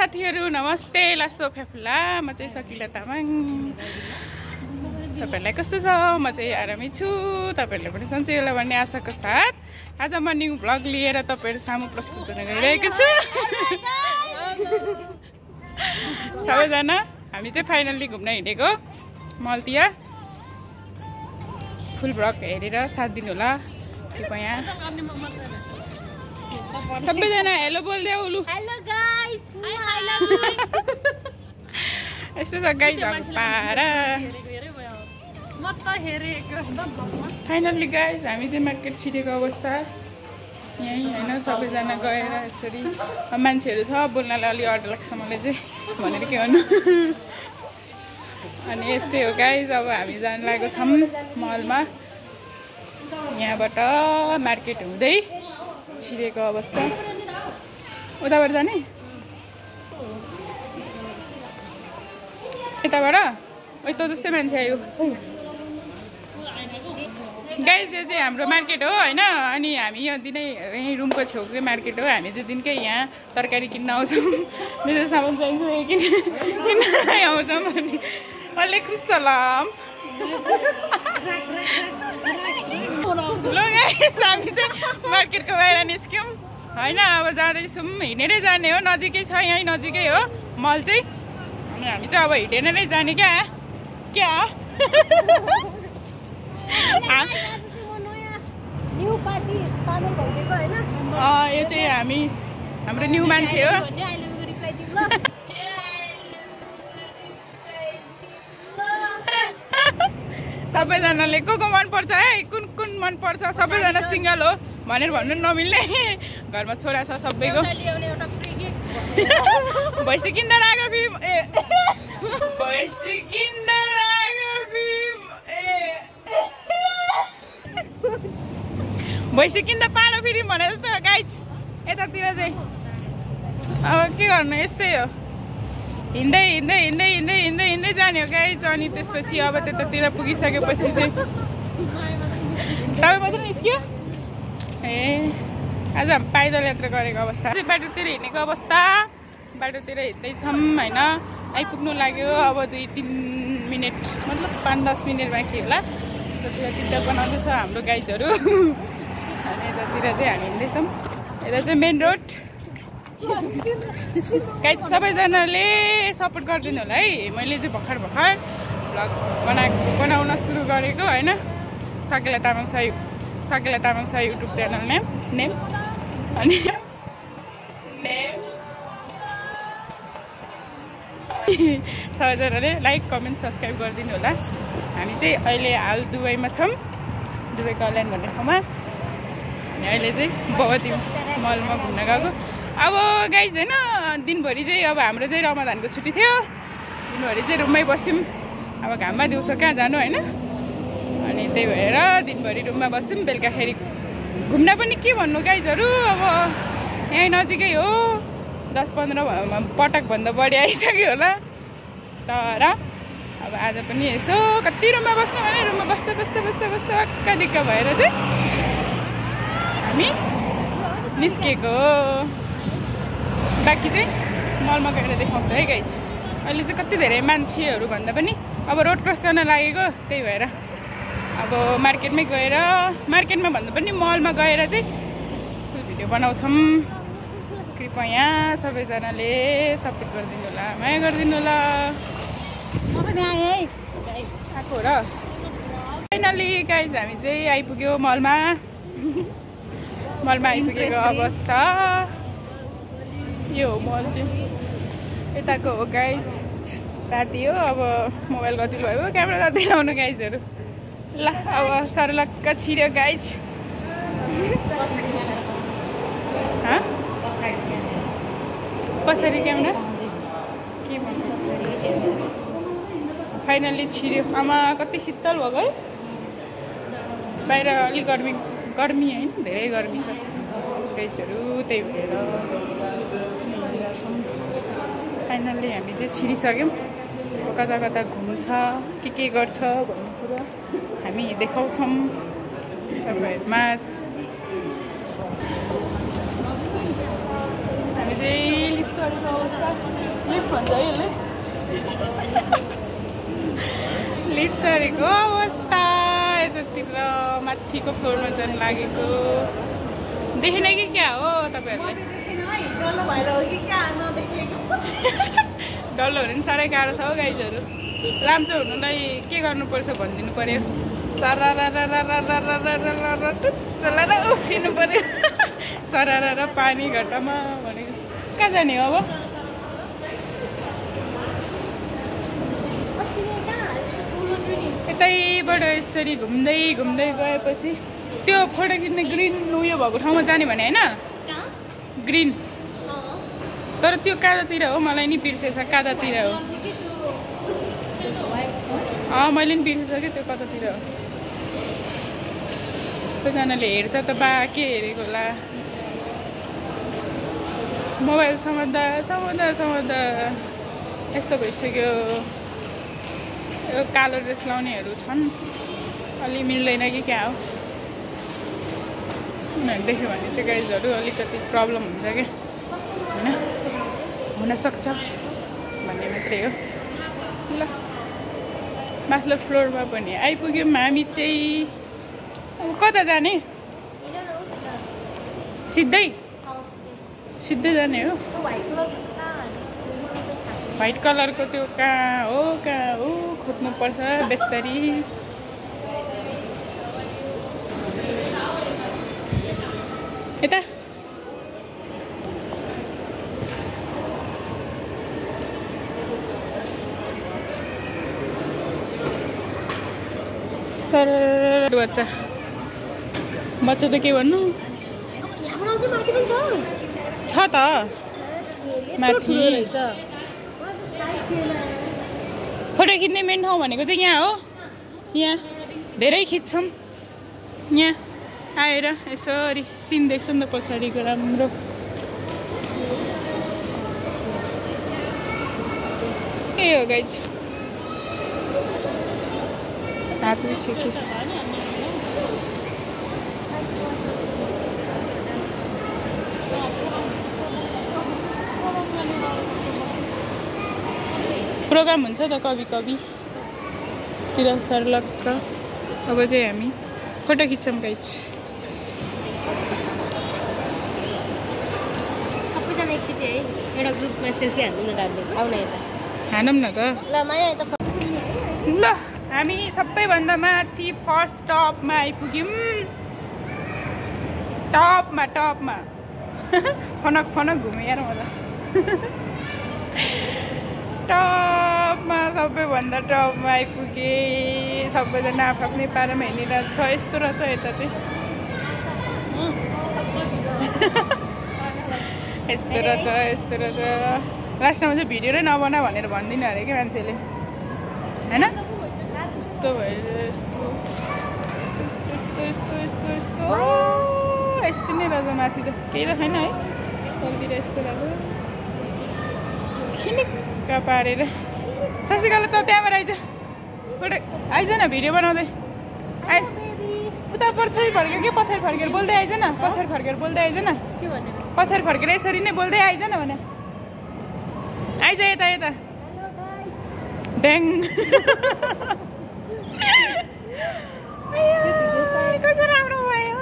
साथीहरु नमस्ते लासो फेफुला म चाहिँ सकिला तामाङ तपाईहरुलाई कस्तो छ म चाहिँ आरामै छु तपाईहरुले पनि सन्चै होला भन्ने आशाको साथ आज म न्यू भ्लग लिएर तपाईहरु सामु प्रस्तुत गर्न गइरहेको छु सबैजना हामी चाहिँ फाइनली घुम्न हिँडेको मलतिया फुल भ्लग हेरेर साथ दिनु होला कृपया सबैजना हेलो बोल्दै उलु hello guys I love you यस्तो छ गाइस हाम्रो पारा म त हेरेको फाइनली गाइस हामी चाहिँ मार्केट छिरेको अवस्था यही हैन सबैजना गएर यसरी मान्छेहरु छ बोल्नलाई अलि अड लाग्छ मलाई चाहिँ भनेर के गर्नु अनि यस्तै हो गाइस अब हामी जान लागेको छौं मलमा यहाँबाट मार्केट हुँदै छिरेको अवस्था उताबाट जाने यताबाट ओइ त जस्तै मान्छे आयो गाइस यो चाहिँ हाम्रो मार्केट हो हैन अनि हामी यहाँ दिनै यही रुमको छेउकै मार्केट हो हामी चाहिँ दिनकै यहाँ तरकारी किन्न आउँछौँ मेरो सामान चाहिन्छ किन्न आउँछौँ अनि वालेकुम सलाम ल गाइस हामी चाहिँ मार्केटको बाहिर निस्क्यौँ हैन अब जाँदैछौँ हिँडेरै जाने हो नजिकै छ यहीँ नजिकै हो मल चाहिँ अनि हामी चाहिँ अब हिँडेर नै जाने क्या न्यू पार्टी सामेल भइदिएको हैन यो चाहिँ हामी हाम्रो न्यू मान्छे हो सबैजनाले को मन पर्छ है कुन मन पर्छ सबैजना सिंगल हो भनेर भन्नु नमिल्ने घरमा छोरा छ सबैको भैँसी किन्दा रागो फिल्म भैँसी किन्दा रागो फिल्म भैँसी किन्दा पालो फिल्म भने जस्तो हो गाइज यतातिर चाहिँ अब के गर्नु यस्तै हो हिँड्दै हिँड्दै हिँड्दै हिँड्दै हिँड्दै हिँड्दै जाने हो गाइज अनि त्यसपछि अब त्यतातिर पुगिसकेपछि चाहिँ तपाईँ मात्रै निस्क्यो ए आज हामी पैदल यात्रा गरेको अवस्था बाटोतिर हिँडेको अवस्था बाटोतिर हिँड्दैछौँ होइन आइपुग्नु लाग्यो अब 2-3 मिनट मतलब 5-10 मिनट बाँकी होला त्यतातिर टिकटक बनाउँदैछ हाम्रो गाइजहरू अनि यतातिर चाहिँ हामी हिँड्दैछौँ यता चाहिँ मेन रोड गाइज सबैजनाले सपोर्ट गरिदिनु होला है मैले चाहिँ भर्खर भ्लग बनाउन सुरु गरेको होइन सकिला तामाङ छ युट्युब च्यानल नेम अनि सबैजनाले लाइक कमेन्ट सब्सक्राइब गरिदिनु होला हामी चाहिँ अहिले हाल दुबईमा छौँ दुबई कल्याण भन्ने ठाउँमा अनि अहिले चाहिँ बगती मलमा घुम्न गएको अब गाइज होइन दिनभरि चाहिँ अब हाम्रो चाहिँ रमजानको छुट्टी थियो दिनभरि चाहिँ रुममै बस्यौँ अब घाममा दिउँसो कहाँ जानु होइन अनि त्यही भएर दिनभरि रुममा बस्यौँ बेलुकाखेरि घुम्न पनि के भन्नु गाइजहरू अब यहीँ नजिकै हो 10-15 पटकभन्दा बढी आइसक्यो होला तर अब आज पनि यसो कति रुममा बस्नु भने रुममा बस्दा अक्का दिक्क भएर चाहिँ हामी निस्केको बाँकी चाहिँ मलमा गएर देखाउँछ है गाइज अहिले चाहिँ कति धेरै मान्छेहरू भन्दा पनि अब रोड क्रस गर्न लागेको त्यही भएर अब मार्केटमा भन्दा पनि मलमा गएर चाहिँ फुल भिडियो बनाउँछौँ कृपया सबैजनाले सपोर्ट गरिदिनु होला माया गरिदिनु होला आएको र फाइनली गाइज हामी चाहिँ आइपुग्यो मलमा आइपुगेको अवस्था यो मल चाहिँ यताको हो गाइज राति हो अब मोबाइल गतिलो भयो क्यामेरा गर्दै लाउनु गाइजहरू ल अब सरलक्क छिर्यो गाइज कसरी क्यामेरा के भन्नु फाइनल्ली छिर्यो आमा कति शीतल भयो है बाहिर अलि गर्मी होइन धेरै गर्मी छ गाइजहरू त्यही भएर फाइनल्ली हामी चाहिँ छिरिसक्यौँ कता कता घुम्छ के गर्छ भन्ने कुरा हामी देखाउँछौँ तपाईँहरूमा हामी चाहिँ लिफ्ट चढेको अवस्था लिफ्ट भन्छ है यसले लिफ्ट चढेको अवस्था यतातिर माथिको फ्लोरमा जान लागेको देखेन कि क्या हो तपाईँहरूले डल्लो भने पनि साह्रै गाह्रो छ हो गाइजहरू राम्रो हुनुलाई के गर्नुपर्छ भनिदिनु पर्यो सरारा टुच्चला उफ्रिनु पर्यो सरारा पानी घटामा भनेको कहाँ जाने हो अब यतैबाट यसरी घुम्दै घुम्दै गएपछि त्यो फोटो खिच्ने ग्रिन उयो भएको ठाउँमा जाने भने होइन ग्रिन तर त्यो कादातिर हो मलाई नि बिर्सेछ कादातिर हो मैले नि बिर्सेछ कि त्यो कतातिर हो कतिजनाले हेर्छ त बा के हेरेको होला मोबाइल समात्दा यस्तो भइसक्यो यो कालो ड्रेस लाउनेहरू छन् अलि मिल्दैन कि क्या हो उनीहरू देख्यो भने चाहिँ गाइजहरू अलिकति प्रब्लम हुन्छ क्या होइन हुनसक्छ भन्ने मात्रै हो ल माथिल्लो फ्लोरमा पनि आइपुग्यौँ हामी चाहिँ कता जाने सिधै जाने हो व्हाइट कलरको त्यो कहाँ हो खोज्नुपर्छ बेसरी यता सर बच्चा त के भन्नु छ त माथि फोटो खिच्ने मेन ठाउँ भनेको चाहिँ यहाँ हो यहाँ धेरै खिच्छौँ यहाँ आएर यसरी सिन देख्छ नि त पछाडिको राम्रो ए हो गाइज प्रोग्राम हुन्छ त कभी सर्लक्क अब चाहिँ हामी फोटो खिच्छौँ गाइज सबैजना एकचोटि है एउटा ग्रुपमा सेल्फी हान्नु न डाल्नु आउन यता हानौँ न त ल माया यता ल हामी सबैभन्दा माथि फर्स्ट टपमा आइपुग्यौँ टपमा फनक घुमेँ यार मलाई टपमा सबैभन्दा टपमा आइपुगेँ सबैजना आफ्नै पारामा हिँडिरहेको छ यस्तो रहेछ यता चाहिँ यस्तो रहेछ लास्टमा चाहिँ भिडियो नै नबना भनेर भन्दिनँ अरे कि मान्छेले होइन यस्तो भयो यस्तो नै रहेछ माथि त केही त छैन है सबतिर यस्तो रहेछ खिनिक्क पारेर शशिकला त त्यहाँबाट आइज फोटो आइज न भिडियो बनाउँदै आइ उता पछाडि फर्केर के पछाडि फर्केर बोल्दै आइज न पछाडि फर्केर बोल्दै आइज न के भनेर पछाडि फर्केर यसरी नै बोल्दै आइज न भने आइज यता ड्याङ कस्तो राम्रो भयो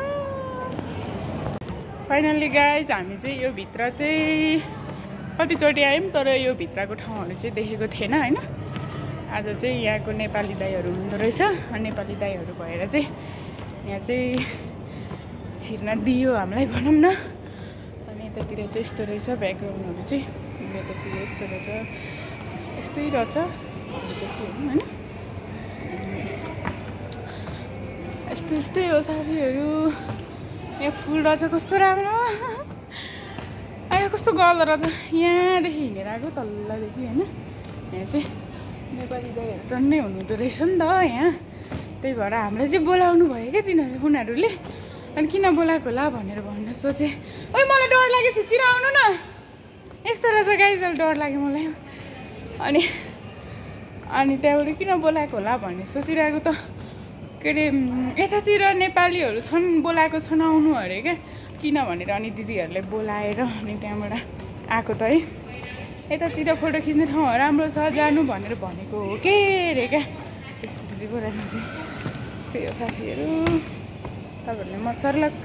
फाइनल्ली गाइज हामी चाहिँ यो भित्र चाहिँ कतिचोटि आयौँ तर यो भित्रको ठाउँहरू चाहिँ देखेको थिएन होइन आज चाहिँ यहाँको नेपाली दाइहरू हुँदो रहेछ नेपाली दाइहरू भएर चाहिँ यहाँ चाहिँ छिर्न दियो हामीलाई भनौँ न अनि यतातिर चाहिँ यस्तो रहेछ ब्याकग्राउन्डहरू चाहिँ यतातिर यस्तो रहेछ यस्तै रहेछ होइन यस्तै हो साथीहरू यहाँ फुल रहेछ कस्तो राम्रो अहिले कस्तो गल्दो रहेछ यहाँदेखि हिँडेर आएको तल्लादेखि होइन यहाँ चाहिँ नेपाली दाइहरू टन्नै हुनुहुँदो रहेछ नि त यहाँ त्यही भएर हामीलाई चाहिँ बोलाउनु भयो क्या उनीहरूले अनि किन बोलाएको होला भनेर भन्न सोचेँ ओइ मलाई डर लाग्यो छिचिर आउनु न यस्तो रहेछ गाइजल डर लाग्यो मलाई अनि त्यहाँबाट किन बोलाएको होला भन्ने सोचिरहेको त के अरे यतातिर नेपालीहरू छन् बोलाएको छन् आउनु अरे क्या किन भनेर अनि दिदीहरूले बोलाएर अनि त्यहाँबाट आएको त है यतातिर फोटो खिच्ने ठाउँ राम्रो छ जानु भनेर भनेको हो के रे क्या त्यसपछि चाहिँ बोलाएपछि त्यस्तै हो साथीहरू तपाईँहरूले म सर्लक्क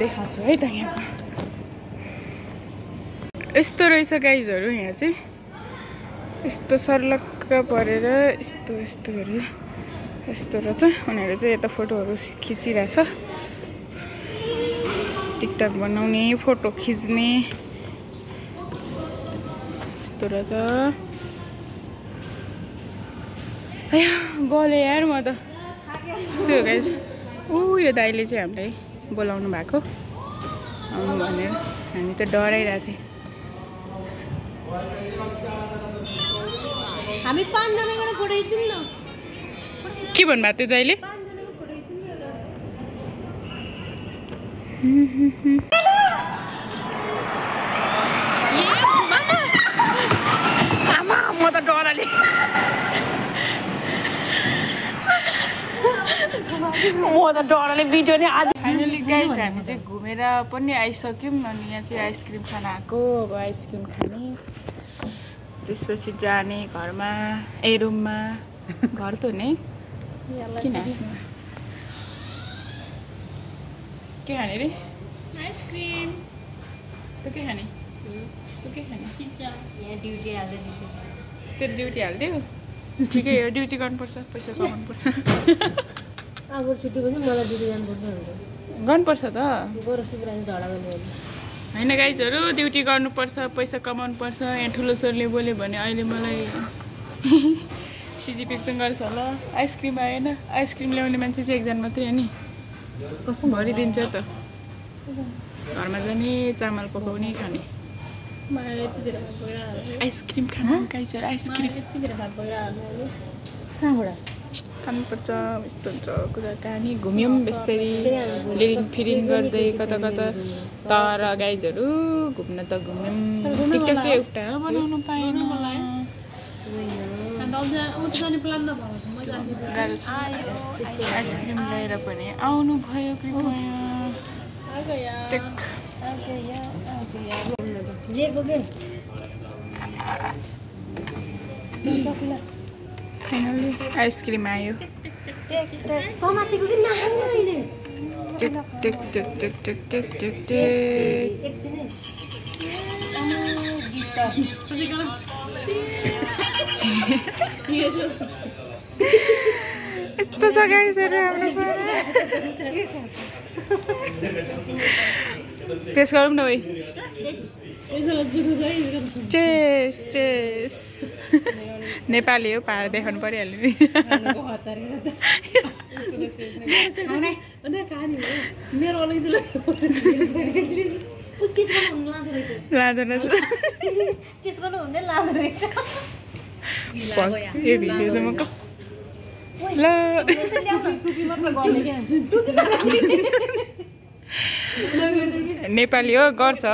देखाउँछु है त यहाँको यस्तो रहेछ गाइजहरू यहाँ चाहिँ यस्तो सर्लक्क परेर यस्तोहरू यस्तो रहेछ उनीहरू चाहिँ यता फोटोहरू खिचिरहेछ टिकटक बनाउने फोटो खिच्ने यस्तो रहेछ गले यार म त त्यो गाइज यो दाइले चाहिँ हामीलाई बोलाउनु भएको आउनु भनेर हामी त डराइरहेको थियौँ हामी 5 जनाको फोटो खिच्दिउँ न के भन्नुभएको थियो दाइले आमा म त डराले भिडियो नै आज फाइनली गाइस हामी चाहिँ घुमेर पनि आइसक्यौँ अनि यहाँ चाहिँ आइसक्रिम खान आएको अब आइसक्रिम खाने त्यसपछि जाने घरमा रुममा घर त हुने किन हाँस्नु के खाने रे आइसक्रिम तँ के खाने यहाँ ड्युटी हाल्दैछु तेरो ड्युटी हालिदियो ठिकै हो ड्युटी गर्नुपर्छ पैसा कमाउनुपर्छ अब छुट्टी पनि मलाई ड्युटी गर्नुपर्छ त गएर सुब्रानी झगडा गर्नु होइन गाइजहरू ड्युटी गर्नुपर्छ पैसा कमाउनुपर्छ यहाँ ठुलो सरले बोल्यो भने अहिले मलाई सिजी पिक्न गर्छ होला आइसक्रिम आएन आइसक्रिम ल्याउने मान्छे चाहिँ एकजना मात्रै हो नि कसो भरिदिन्छ त घरमा जाने चामल पकाउने खाने आइसक्रिम खानु गाइजहरू आइसक्रिम कहाँबाट खानुपर्छ यस्तो हुन्छ कुराकानी घुम्यौँ बेसरी लिरिङ फिरिङ गर्दै कता कता तर गाइजहरू घुम्न त घुम्यौँ टिकटक चाहिँ एउटा बनाउनु पाएन गाह्रो छ आइसक्रिम ल्याएर पनि आउनु भयो कृपया फाइनली आइसक्रिम आयो समातेको कि नखानु अहिले टिक टिक टिक टिक टिक टिक टिक यस्तो छ गाइसहरू हाम्रो चेस गरौँ न भाइ चेस चेस नेपाली हो पा देखाउनु परिहाल्यो यो भिडियो त म ल नेपाली हो गर्छ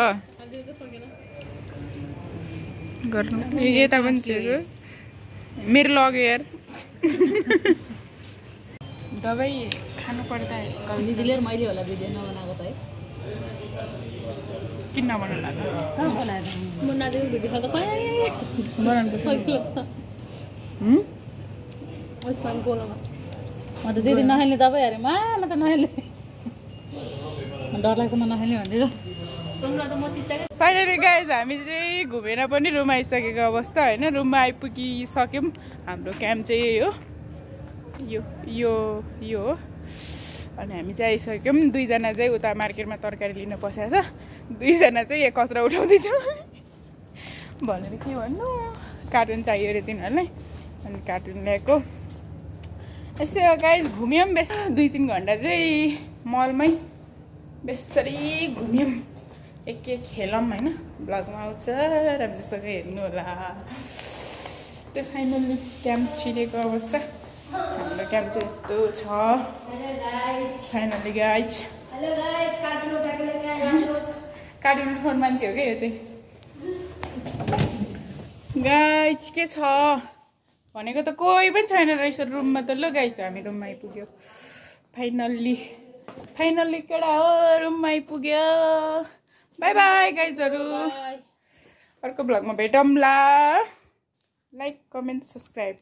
गर्नु यता पनि चेस हो मेरो लग्यो यार दबाई खानु पर्दा दिदीले मैले होला भिडियो नबनाएको त है किन नबनाउनु म त दिदी नखेल्ने तपाईँ अरे म त नखेल्ने डर लाग्छ म नखेल्ने भन्दिनँ फाइनली गाइज हामी चाहिँ घुमेर पनि रुम आइसकेको अवस्था होइन रुममा आइपुगिसक्यौँ हाम्रो क्याम्प चाहिँ यही हो यो हो अनि हामी चाहिँ आइसक्यौँ दुईजना चाहिँ उता मार्केटमा तरकारी लिन पसेको छ दुईजना चाहिँ यहाँ कचरा उठाउँदैछौँ भनेर के भन्नु कार्टुन चाहियो अरे तिनीहरूलाई अनि कार्टुन ल्याएको यस्तै हो गाइज घुम्यौँ बेस 2-3 घन्टा चाहिँ मलमै बेसरी घुम्यौँ एक खेलौँ होइन ब्लगमा आउँछ राम्रोसँग हेर्नु होला त्यो फाइनल्ली क्याम्प छिरेको अवस्था हाम्रो क्याम्प चाहिँ यस्तो छ फाइनल्ली गाइज कार्टुन उठाउने मान्छे हो क्या यो चाहिँ गाइज के छ भनेको त कोही पनि छैन रहेछ रुममा त ल गाइज हामी रुममा आइपुग्यो फाइनल्ली केटा हो रुममा आइपुग्यो बाई बाई गाइजहरू अर्को भ्लगमा भेटौँला। Like comment subscribe